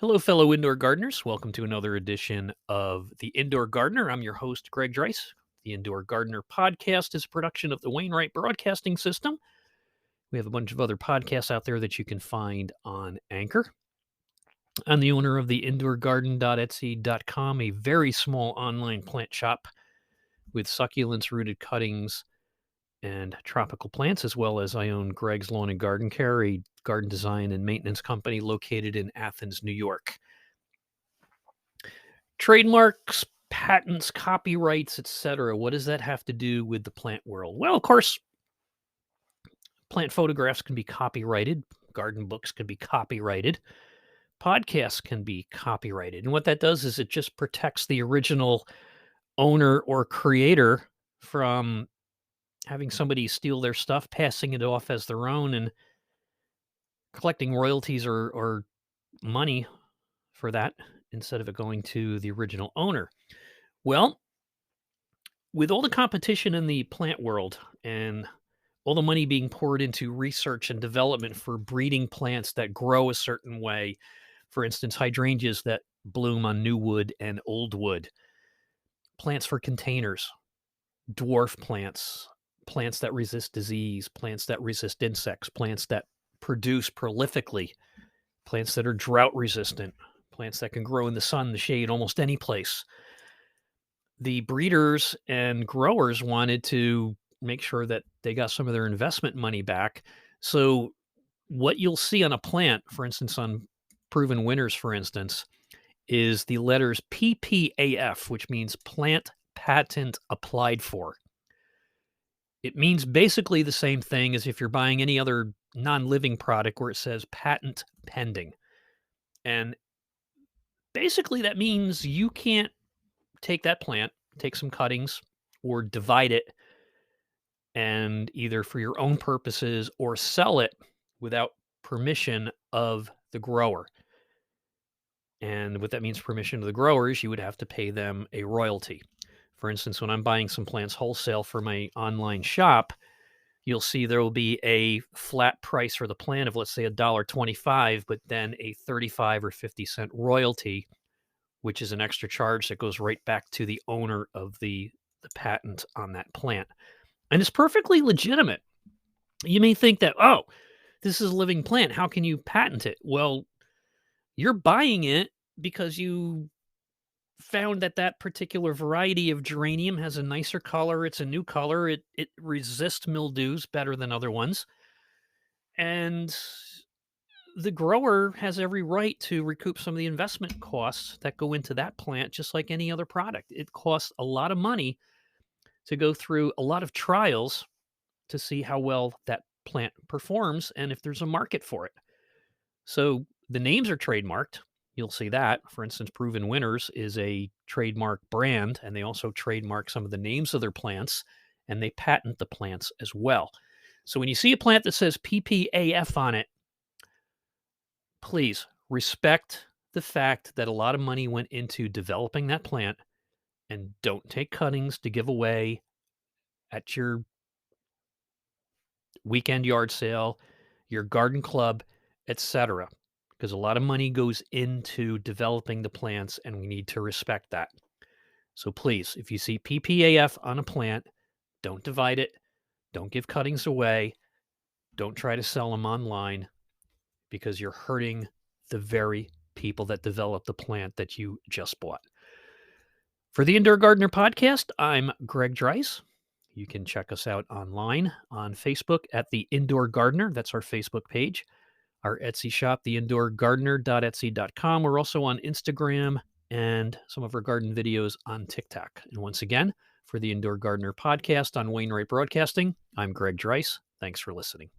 Hello, fellow indoor gardeners. Welcome to another edition of The Indoor Gardener. I'm your host, Greg Dreiss. The Indoor Gardener podcast is a production of the Wainwright Broadcasting System. We have a bunch of other podcasts out there that you can find on Anchor. I'm the owner of the indoorgarden.etsy.com, a very small online plant shop with succulents, rooted cuttings, and tropical plants, as well as I own Greg's Lawn and Garden Care, a garden design and maintenance company located in Athens, New York. Trademarks, patents, copyrights, etc. What does that have to do with the plant world? Well, of course, plant photographs can be copyrighted. Garden books can be copyrighted. Podcasts can be copyrighted. And what that does is it just protects the original owner or creator from having somebody steal their stuff, passing it off as their own, and collecting royalties or money for that instead of it going to the original owner. Well, with all the competition in the plant world and all the money being poured into research and development for breeding plants that grow a certain way, for instance, hydrangeas that bloom on new wood and old wood, plants for containers, dwarf plants, plants that resist disease, plants that resist insects, plants that produce prolifically, plants that are drought resistant, plants that can grow in the sun, the shade, almost any place. The breeders and growers wanted to make sure that they got some of their investment money back. So what you'll see on a plant, for instance, on Proven Winners, for instance, is the letters PPAF, which means Plant Patent Applied For. It means basically the same thing as if you're buying any other non-living product where it says patent pending. And basically that means you can't take that plant, take some cuttings, or divide it and either for your own purposes or sell it without permission of the grower. And what that means, permission of the growers, you would have to pay them a royalty. For instance, when I'm buying some plants wholesale for my online shop, you'll see there will be a flat price for the plant of, let's say, $1.25, but then a 35 or 50-cent royalty, which is an extra charge that goes right back to the owner of the patent on that plant. And it's perfectly legitimate. You may think that, oh, this is a living plant. How can you patent it? Well, you're buying it because you found that that particular variety of geranium has a nicer color. It's a new color. It resists mildews better than other ones. And the grower has every right to recoup some of the investment costs that go into that plant, just like any other product. It costs a lot of money to go through a lot of trials to see how well that plant performs and if there's a market for it. So the names are trademarked. You'll see that. For instance, Proven Winners is a trademark brand, and they also trademark some of the names of their plants, and they patent the plants as well. So when you see a plant that says PPAF on it, please respect the fact that a lot of money went into developing that plant, and don't take cuttings to give away at your weekend yard sale, your garden club, etc. Because a lot of money goes into developing the plants, and we need to respect that. So please, if you see PPAF on a plant, don't divide it, don't give cuttings away, don't try to sell them online, because you're hurting the very people that developed the plant that you just bought. For the Indoor Gardener podcast, I'm Greg Dreiss. You can check us out online on Facebook at The Indoor Gardener. That's our Facebook page. Our Etsy shop, theindoorgardener.etsy.com. We're also on Instagram and some of our garden videos on TikTok. And once again, for the Indoor Gardener podcast on Wainwright Broadcasting, I'm Greg Dreiss. Thanks for listening.